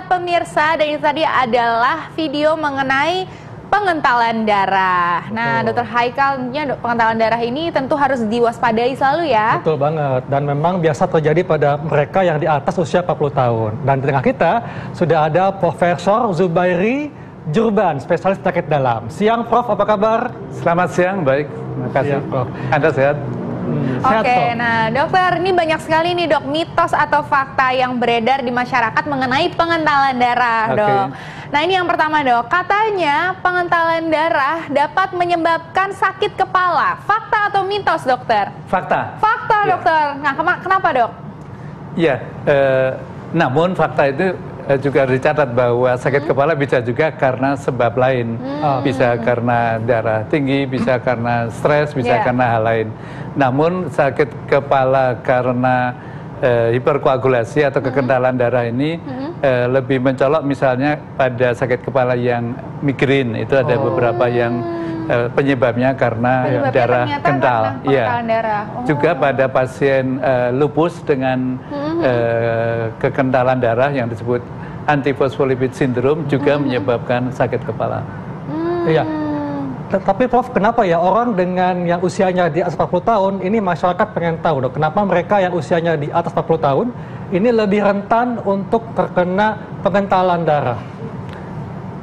pemirsa, dan itu tadi adalah video mengenai pengentalan darah. Nah, Dokter Haikalnya pengentalan darah ini tentu harus diwaspadai selalu ya. Betul banget, dan memang biasa terjadi pada mereka yang di atas usia 40 tahun. Dan di tengah kita sudah ada Profesor Zubairi Jurban, spesialis penyakit dalam. Siang Prof, apa kabar? Selamat siang, baik. Terima kasih. Ya, Prof. Anda sehat? Oke, nah dokter, ini banyak sekali nih dok mitos atau fakta yang beredar di masyarakat mengenai pengentalan darah dok. Nah ini yang pertama dok, katanya pengentalan darah dapat menyebabkan sakit kepala. Fakta atau mitos dokter? Fakta. Fakta dokter. Nah kenapa dok? Iya, namun fakta itu juga dicatat bahwa sakit kepala bisa juga karena sebab lain. Bisa karena darah tinggi, bisa karena stres, bisa karena hal lain. Namun sakit kepala karena hiperkoagulasi atau kekentalan darah ini lebih mencolok misalnya pada sakit kepala yang migrain. Itu ada beberapa yang penyebabnya karena darah kental. Iya. Juga pada pasien lupus dengan kekentalan darah yang disebut antifosfolipid syndrome juga menyebabkan sakit kepala. Iya. Tapi Prof, kenapa ya orang dengan yang usianya di atas 40 tahun ini masyarakat pengen tahu dok, kenapa mereka yang usianya di atas 40 tahun ini lebih rentan untuk terkena pengentalan darah?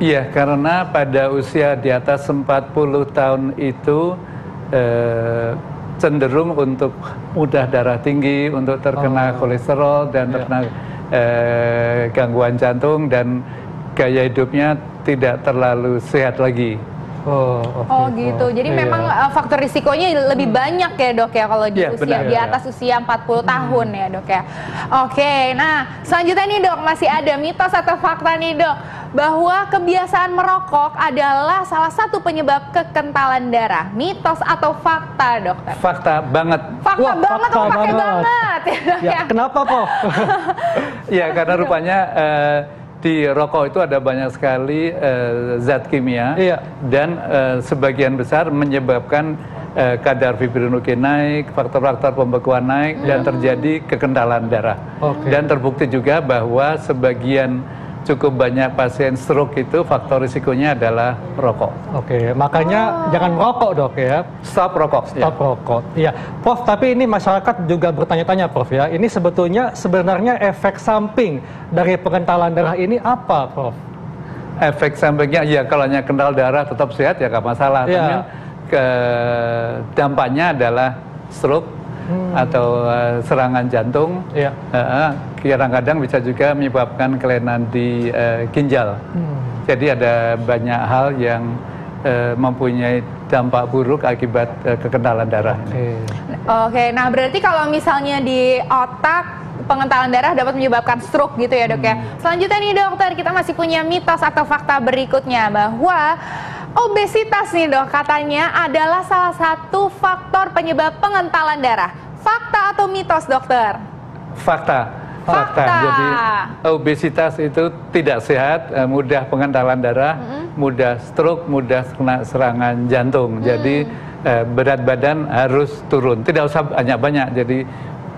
Iya, karena pada usia di atas 40 tahun itu cenderung untuk mudah darah tinggi, untuk terkena kolesterol dan terkena gangguan jantung, dan gaya hidupnya tidak terlalu sehat lagi. Gitu. Jadi memang faktor risikonya lebih banyak ya dok ya kalau di usia di atas usia 40 tahun ya dok ya. Oke, nah selanjutnya nih dok, masih ada mitos atau fakta nih dok bahwa kebiasaan merokok adalah salah satu penyebab kekentalan darah. Mitos atau fakta dokter? Fakta banget. Fakta banget, pakai banget. Ya, kenapa Prof? Ya karena rupanya di rokok itu ada banyak sekali zat kimia dan sebagian besar menyebabkan kadar fibrinogen naik, faktor-faktor pembekuan naik, dan terjadi kekentalan darah. Dan terbukti juga bahwa sebagian cukup banyak pasien stroke itu faktor risikonya adalah rokok. Makanya jangan merokok dok ya. Stop rokok. Stop rokok. Iya, Prof. Tapi ini masyarakat juga bertanya-tanya, Prof ya. Ini sebenarnya efek samping dari pengentalan darah ini apa, Prof? Efek sampingnya, ya kalau hanya kental darah tetap sehat ya nggak masalah. Tapi dampaknya adalah stroke atau serangan jantung. Kadang-kadang bisa juga menyebabkan kelainan di ginjal. Jadi ada banyak hal yang mempunyai dampak buruk akibat kekentalan darah. Nah berarti kalau misalnya di otak pengentalan darah dapat menyebabkan stroke gitu ya dok ya. Selanjutnya nih dokter, kita masih punya mitos atau fakta berikutnya bahwa obesitas nih dok katanya adalah salah satu faktor penyebab pengentalan darah. Fakta atau mitos dokter? Fakta. Jadi obesitas itu tidak sehat, mudah pengentalan darah, mudah stroke, mudah kena serangan jantung. Jadi berat badan harus turun. Tidak usah banyak-banyak. Jadi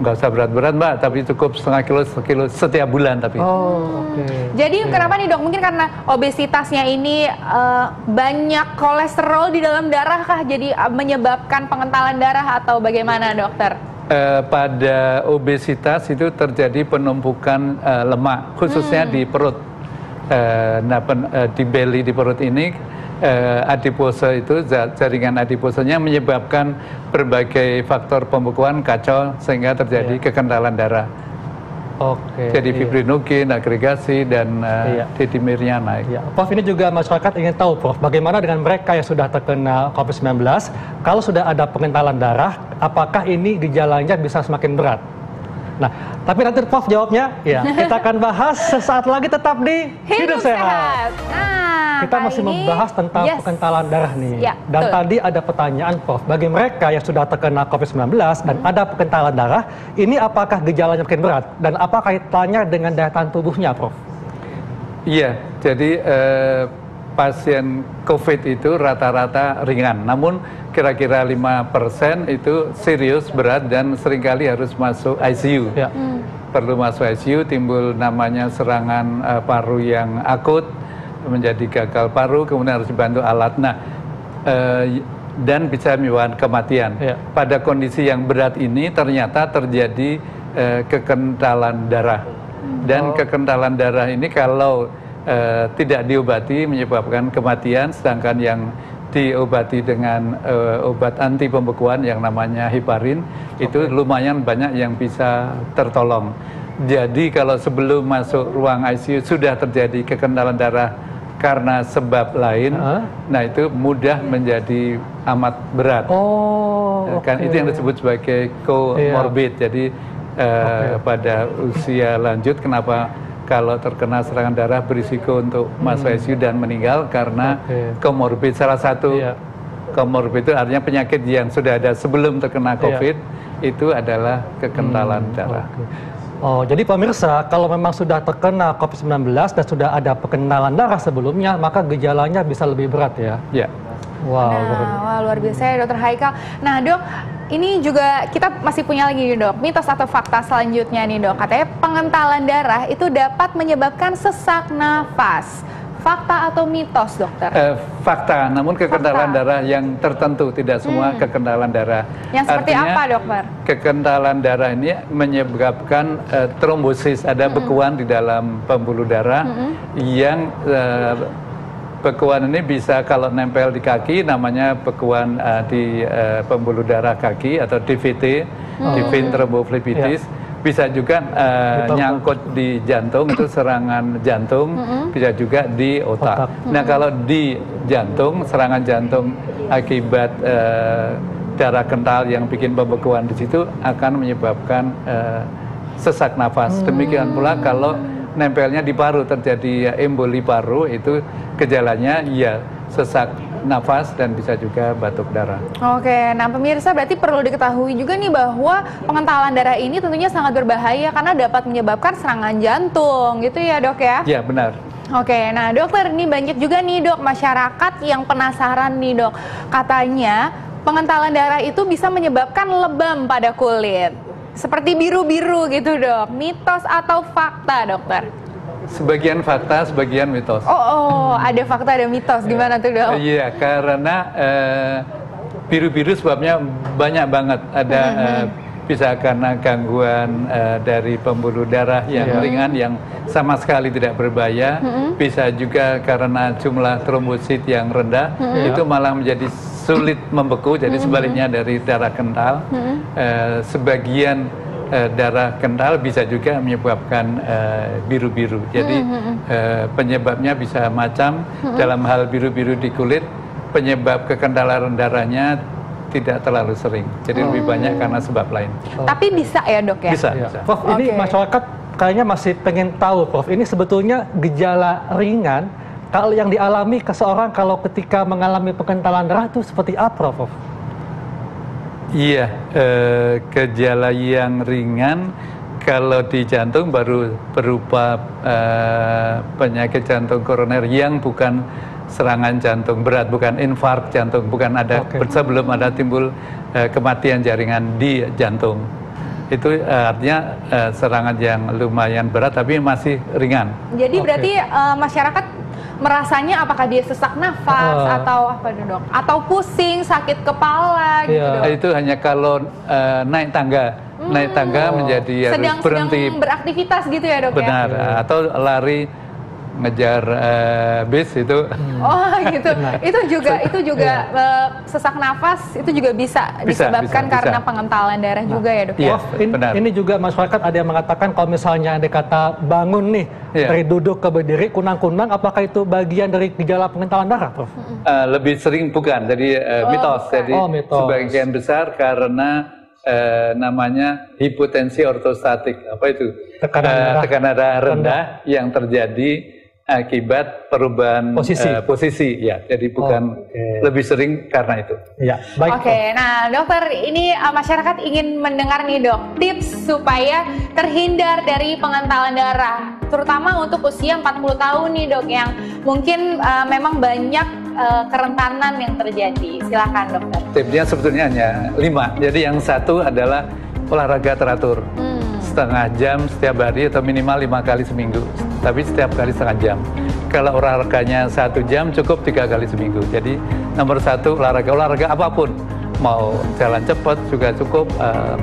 nggak usah berat-berat mbak, tapi cukup setengah kilo setiap bulan. Tapi. Jadi kenapa nih dok? Mungkin karena obesitasnya ini banyak kolesterol di dalam darah kah? Jadi menyebabkan pengentalan darah atau bagaimana dokter? Pada obesitas itu terjadi penumpukan lemak, khususnya di perut. Di belly, di perut ini, adipose itu, jaringan adiposenya menyebabkan berbagai faktor pembekuan kacau sehingga terjadi kekentalan darah. Jadi fibrinogen, agregasi, dan D-dimernya naik. Prof, ini juga masyarakat ingin tahu, Prof, bagaimana dengan mereka yang sudah terkena COVID-19, kalau sudah ada pengentalan darah, apakah ini gejalanya bisa semakin berat? Nah, tapi nanti Prof jawabnya, kita akan bahas sesaat lagi, tetap di Hidup Sehat. Kita masih membahas tentang pengentalan darah nih. Dan tadi ada pertanyaan, Prof, bagi mereka yang sudah terkena COVID-19 dan ada pengentalan darah, ini apakah gejalanya makin berat? Dan apa kaitannya dengan daya tahan tubuhnya, Prof? Iya, jadi pasien COVID itu rata-rata ringan, namun kira-kira 5% itu serius, berat, dan seringkali harus masuk ICU. Ya. Perlu masuk ICU, timbul namanya serangan paru yang akut, menjadi gagal paru, kemudian harus dibantu alat. Nah, dan bisa menyebabkan kematian. Ya. Pada kondisi yang berat ini ternyata terjadi kekentalan darah. Dan kekentalan darah ini kalau tidak diobati menyebabkan kematian, sedangkan yang diobati dengan obat anti pembekuan yang namanya heparin itu lumayan banyak yang bisa tertolong. Jadi kalau sebelum masuk ruang ICU sudah terjadi kekentalan darah karena sebab lain, nah itu mudah menjadi amat berat. Kan itu yang disebut sebagai comorbid. Jadi pada usia lanjut kenapa kalau terkena serangan darah berisiko untuk masuk ICU dan meninggal karena comorbid. Salah satu comorbid itu artinya penyakit yang sudah ada sebelum terkena COVID itu adalah kekentalan darah. Oh, jadi pemirsa, kalau memang sudah terkena COVID-19 dan sudah ada perkenalan darah sebelumnya, maka gejalanya bisa lebih berat ya? Ya. Wow. Wah, luar biasa ya Dokter Haikal. Nah Dok, ini juga kita masih punya lagi nih Dok, mitos atau fakta selanjutnya nih Dok. Katanya pengentalan darah itu dapat menyebabkan sesak nafas. Fakta atau mitos Dokter? Fakta, namun kekentalan darah yang tertentu, tidak semua kekentalan darah. Yang seperti apa Dokter? Kekentalan darah ini menyebabkan trombosis, ada bekuan di dalam pembuluh darah yang bekuan ini bisa kalau nempel di kaki namanya bekuan di pembuluh darah kaki atau DVT, divine thrombophlebitis. Bisa juga nyangkut di jantung, itu serangan jantung, bisa juga di otak. Nah kalau di jantung, serangan jantung akibat darah kental yang bikin pembekuan di situ akan menyebabkan sesak nafas. Demikian pula kalau nempelnya di paru, terjadi emboli paru, itu gejalanya ya sesak nafas dan bisa juga batuk darah. Oke, nah pemirsa berarti perlu diketahui juga nih bahwa pengentalan darah ini tentunya sangat berbahaya karena dapat menyebabkan serangan jantung, gitu ya Dok ya? Ya, benar. Oke, nah dokter, ini banyak juga nih Dok masyarakat yang penasaran nih Dok. Katanya pengentalan darah itu bisa menyebabkan lebam pada kulit. Seperti biru-biru gitu Dok. Mitos atau fakta Dokter? Sebagian fakta, sebagian mitos. Ada fakta, ada mitos. Gimana tuh Dok? Iya, karena biru-biru sebabnya banyak banget. Ada bisa karena gangguan dari pembuluh darah yang ringan yang sama sekali tidak berbahaya. Bisa juga karena jumlah trombosit yang rendah, itu malah menjadi sulit membeku. Jadi sebaliknya dari darah kental, sebagian darah kental bisa juga menyebabkan biru-biru. Jadi penyebabnya bisa macam. Dalam hal biru-biru di kulit, penyebab kekentalan darahnya tidak terlalu sering. Jadi lebih banyak karena sebab lain. Tapi bisa ya Dok ya? Bisa. Prof, ini masyarakat kayaknya masih pengen tahu Prof, ini sebetulnya gejala ringan kalau yang dialami ke seorang kalau ketika mengalami pengentalan darah itu seperti apa Prof? Iya, gejala yang ringan kalau di jantung baru berupa penyakit jantung koroner yang bukan serangan jantung berat, bukan infark jantung, bukan ada sebelum ada timbul kematian jaringan di jantung. Itu artinya serangan yang lumayan berat tapi masih ringan. Jadi berarti masyarakat merasanya apakah dia sesak nafas atau apa Dok? Atau pusing, sakit kepala gitu Dok? Itu hanya kalau naik tangga. Naik tangga menjadi harus berhenti. Sedang beraktivitas gitu ya Dok? Benar, ya? atau lari ngejar bis itu. Gitu. Itu juga sesak nafas itu juga bisa disebabkan karena pengentalan darah juga ya Dok? Prof, ini juga masyarakat ada yang mengatakan kalau misalnya ada kata bangun nih dari duduk ke berdiri kunang-kunang, apakah itu bagian dari gejala pengentalan darah Prof? Lebih sering bukan, jadi mitos. Jadi sebagian besar karena namanya hipotensi ortostatik. Apa itu? Tekanan darah rendah yang terjadi akibat perubahan posisi ya. Jadi bukan lebih sering karena itu. Ya, baik. Nah dokter, ini masyarakat ingin mendengar nih Dok tips supaya terhindar dari pengentalan darah. terutama untuk usia 40 tahun nih dok, yang mungkin memang banyak kerentanan yang terjadi. Silakan dokter. Tipsnya sebetulnya hanya 5. Jadi yang satu adalah olahraga teratur. Setengah jam setiap hari atau minimal 5 kali seminggu. Tapi setiap kali setengah jam. Kalau olahraganya 1 jam cukup 3 kali seminggu. Jadi nomor 1 olahraga apapun. Mau jalan cepat juga cukup,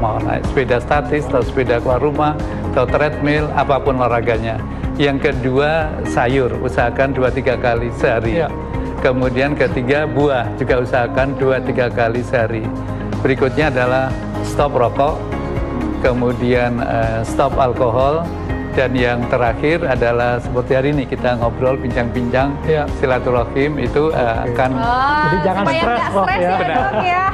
mau naik sepeda statis atau sepeda keluar rumah atau treadmill, apapun olahraganya. Yang kedua sayur, usahakan 2-3 kali sehari. Ya. Kemudian ketiga buah, juga usahakan 2-3 kali sehari. Berikutnya adalah stop rokok, kemudian stop alkohol, dan yang terakhir adalah seperti hari ini kita ngobrol, bincang-bincang, silaturahim itu akan jadi jangan stres ya dok ya.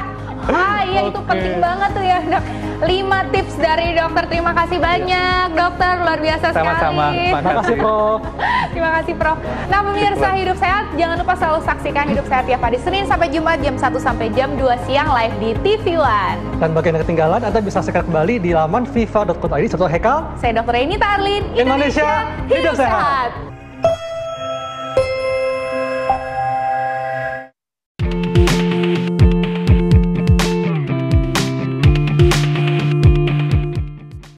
Iya itu penting banget tuh ya dok. 5 tips dari dokter. Terima kasih banyak dokter, luar biasa sekali. Sama-sama. Terima kasih Prof. Terima kasih Prof. Nah pemirsa Hidup Sehat, jangan lupa selalu saksikan Hidup Sehat tiap hari Senin sampai Jumat jam 1 sampai jam 2 siang live di TV One. Dan bagi yang ketinggalan, Anda bisa sekarang kembali di laman viva.co.id. Saya Dr. Hekal. Saya Dr. Renita Arlin. Indonesia Hidup Sehat.